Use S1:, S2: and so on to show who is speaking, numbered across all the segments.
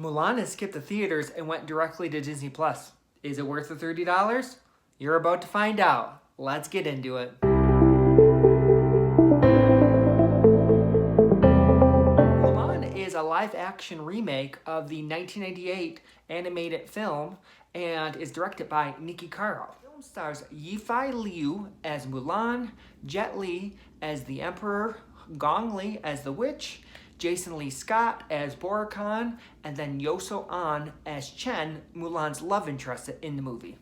S1: Mulan has skipped the theaters and went directly to Disney Plus. Is it worth the $30? You're about to find out. Let's get into it. Mulan is a live-action remake of the 1998 animated film and is directed by Nikki Caro. The film stars Yifei Liu as Mulan, Jet Li as the Emperor, Gong Li as the Witch, Jason Lee Scott as Borakan, and then Yoso An as Chen, Mulan's love interest in the movie.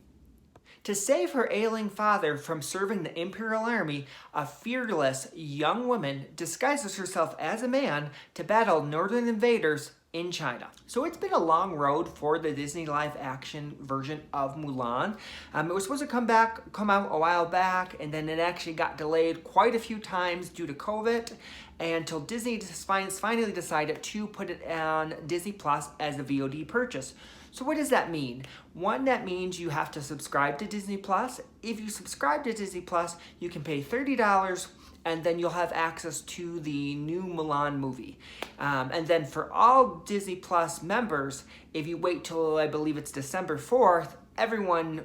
S1: To save her ailing father from serving the Imperial Army, a fearless young woman disguises herself as a man to battle northern invaders in China. So it's been a long road for the Disney live-action version of Mulan. It was supposed to come out a while back, and then it actually got delayed quite a few times due to COVID, until Disney finally decided to put it on Disney Plus as a VOD purchase. So what does that mean? One, that means you have to subscribe to Disney Plus. If you subscribe to Disney Plus, you can pay $30 and then you'll have access to the new Mulan movie. And then for all Disney Plus members, if you wait till I believe it's December 4th, everyone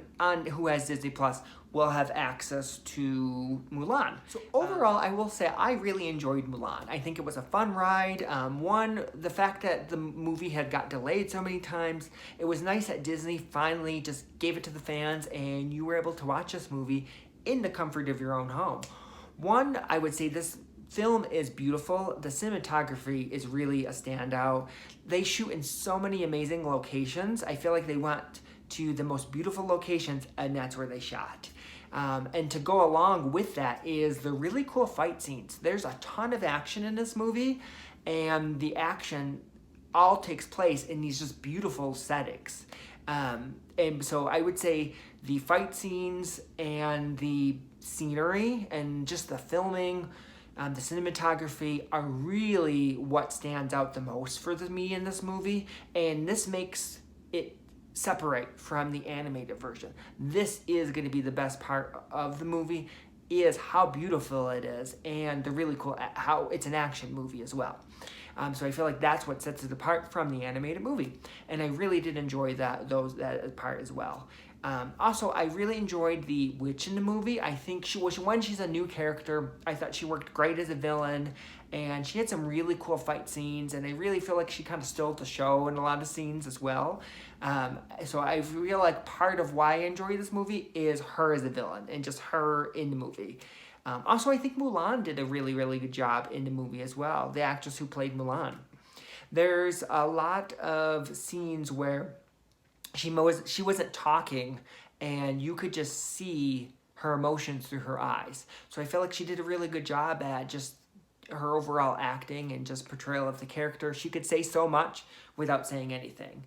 S1: who has Disney Plus will have access to Mulan. So overall, I will say I really enjoyed Mulan. I think it was a fun ride. One, the fact that the movie had got delayed so many times, it was nice that Disney finally just gave it to the fans and you were able to watch this movie in the comfort of your own home. One, I would say this film is beautiful. The cinematography is really a standout. They shoot in so many amazing locations. I feel like they went to the most beautiful locations and that's where they shot. And to go along with that is the really cool fight scenes. There's a ton of action in this movie, and the action all takes place in these just beautiful settings. And so I would say the fight scenes and the scenery and just the filming, the cinematography are really what stands out the most for me in this movie, and this makes it separate from the animated version. This is going to be the best part of the movie, is how beautiful it is and the really cool how it's an action movie as well. So I feel like that's what sets it apart from the animated movie, and I really did enjoy that part as well. Also, I really enjoyed the witch in the movie. I think she's a new character. I thought she worked great as a villain, and she had some really cool fight scenes, and I really feel like she kind of stole the show in a lot of scenes as well. So I feel like part of why I enjoy this movie is her as a villain and just her in the movie. Also, I think Mulan did a really, really good job in the movie as well, the actress who played Mulan. There's a lot of scenes where she wasn't talking, and you could just see her emotions through her eyes. So I feel like she did a really good job at just her overall acting and just portrayal of the character. She could say so much without saying anything.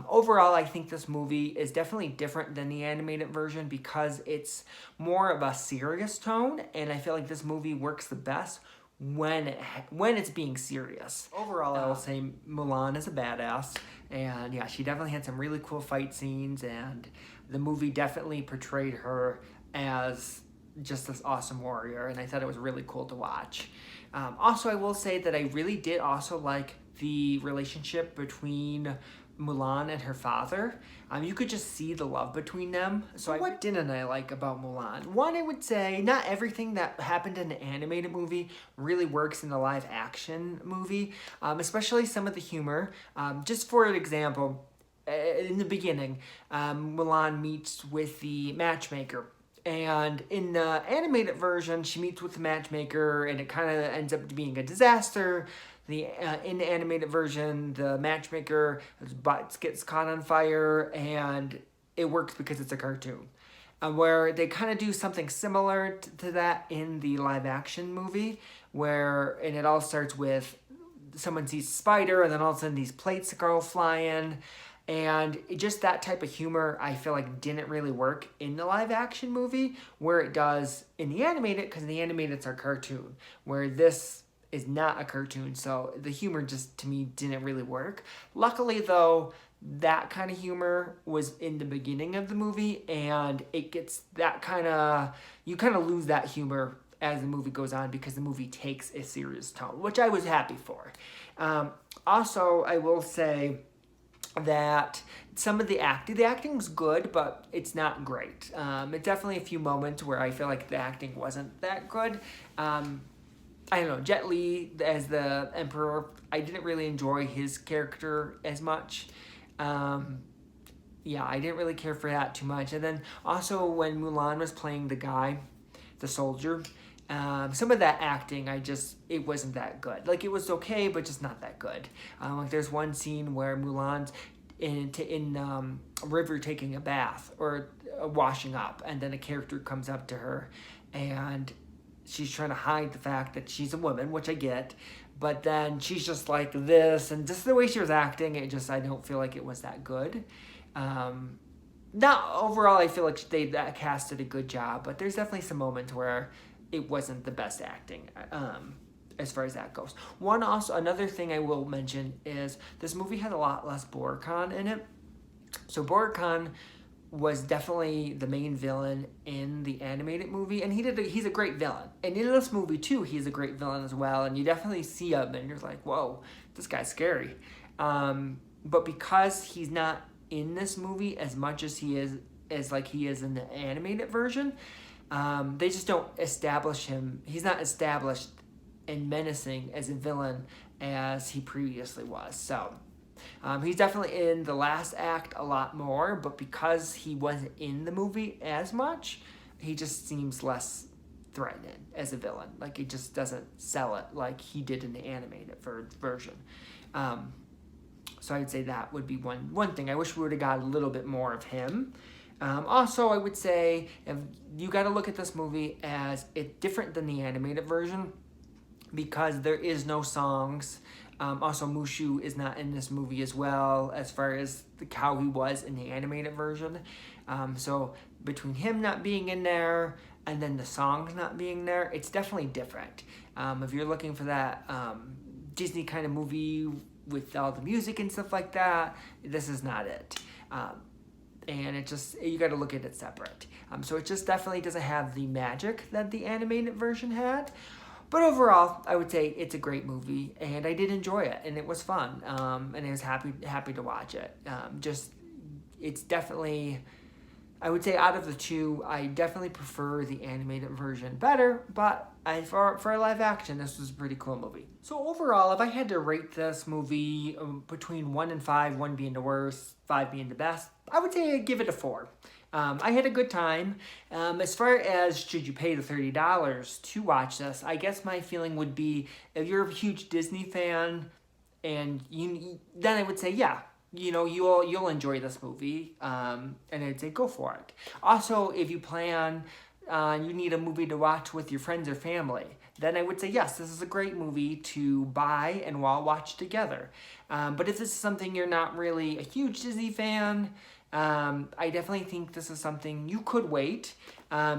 S1: Overall, I think this movie is definitely different than the animated version because it's more of a serious tone, and I feel like this movie works the best when it's being serious. Overall, I will say Mulan is a badass, and yeah, she definitely had some really cool fight scenes, and the movie definitely portrayed her as just this awesome warrior, and I thought it was really cool to watch. Also, I will say that I really did also like the relationship between Mulan and her father. You could just see the love between them. So what didn't I like about Mulan? One, I would say not everything that happened in the animated movie really works in the live action movie, especially some of the humor. Just for an example, in the beginning, Mulan meets with the matchmaker. And in the animated version, she meets with the matchmaker, and it kind of ends up being a disaster. In the animated version, the matchmaker, his butt gets caught on fire, and it works because it's a cartoon. Where they kind of do something similar to that in the live-action movie, and it all starts with someone sees a spider, and then all of a sudden these plates go flying. And just that type of humor, I feel like didn't really work in the live action movie, where it does in the animated, because the animated it's a cartoon, where this is not a cartoon, so the humor just, to me, didn't really work. Luckily, though, that kind of humor was in the beginning of the movie, and it gets you kind of lose that humor as the movie goes on because the movie takes a serious tone, which I was happy for. Also, I will say that some of the acting's good, but it's not great. It's definitely a few moments where I feel like the acting wasn't that good. I don't know, Jet Li as the Emperor, I didn't really enjoy his character as much. Yeah, I didn't really care for that too much. And then also when Mulan was playing the guy, the soldier, some of that acting, it wasn't that good. Like, it was okay, but just not that good. Like, there's one scene where Mulan's in a river taking a bath or washing up, and then a character comes up to her, and she's trying to hide the fact that she's a woman, which I get, but then she's just like this, and just the way she was acting, I don't feel like it was that good. Not overall, I feel like they casted a good job, but there's definitely some moments where it wasn't the best acting, as far as that goes. Another thing I will mention is this movie has a lot less Boracon in it. So Boracon was definitely the main villain in the animated movie, and he's a great villain. And in this movie too, he's a great villain as well, and you definitely see him, and you're like, whoa, this guy's scary. But because he's not in this movie as much as he is in the animated version, they just don't establish him. He's not established and menacing as a villain as he previously was. So he's definitely in the last act a lot more, but because he wasn't in the movie as much, he just seems less threatening as a villain. Like, it just doesn't sell it like he did in the animated version. So I'd say that would be one thing. I wish we would have got a little bit more of him. Also, I would say you got to look at this movie as it's different than the animated version because there is no songs. Also, Mushu is not in this movie as well as far as how he was in the animated version. So between him not being in there and then the songs not being there, it's definitely different. If you're looking for that Disney kind of movie with all the music and stuff like that, this is not it. And you got to look at it separate. So it just definitely doesn't have the magic that the animated version had. But overall, I would say it's a great movie, and I did enjoy it, and it was fun, and I was happy to watch it. It's definitely, I would say out of the two, I definitely prefer the animated version better, but for a live action, this was a pretty cool movie. So overall, if I had to rate this movie between 1 and 5, 1 being the worst, 5 being the best, I would say I'd give it a 4. I had a good time. As far as should you pay the $30 to watch this, I guess my feeling would be if you're a huge Disney fan, and then I would say yeah, you'll enjoy this movie, and I'd say go for it. Also, if you plan you need a movie to watch with your friends or family, then I would say yes, this is a great movie to buy and watch together. But if this is something you're not really a huge Disney fan, I definitely think this is something you could wait,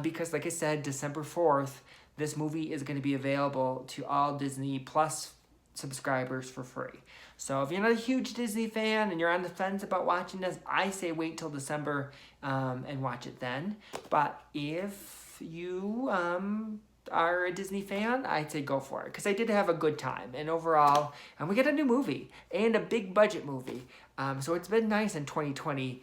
S1: because like I said, December 4th, this movie is going to be available to all Disney Plus subscribers for free. So if you're not a huge Disney fan and you're on the fence about watching this, I say wait till December and watch it then. But if you are a Disney fan, I'd say go for it, because I did have a good time. And overall, we get a new movie and a big budget movie. So it's been nice in 2020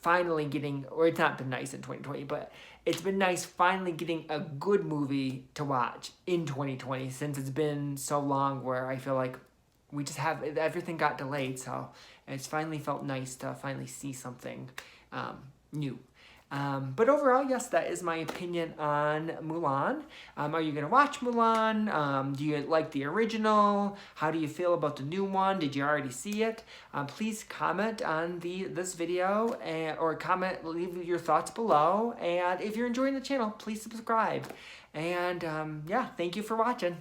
S1: finally getting, or it's not been nice in 2020, but it's been nice finally getting a good movie to watch in 2020, since it's been so long where I feel like we just have, everything got delayed, so it's finally felt nice to finally see something new. But overall, yes, that is my opinion on Mulan. Are you going to watch Mulan? Do you like the original? How do you feel about the new one? Did you already see it? Please comment on this video, or leave your thoughts below. And if you're enjoying the channel, please subscribe. And yeah, thank you for watching.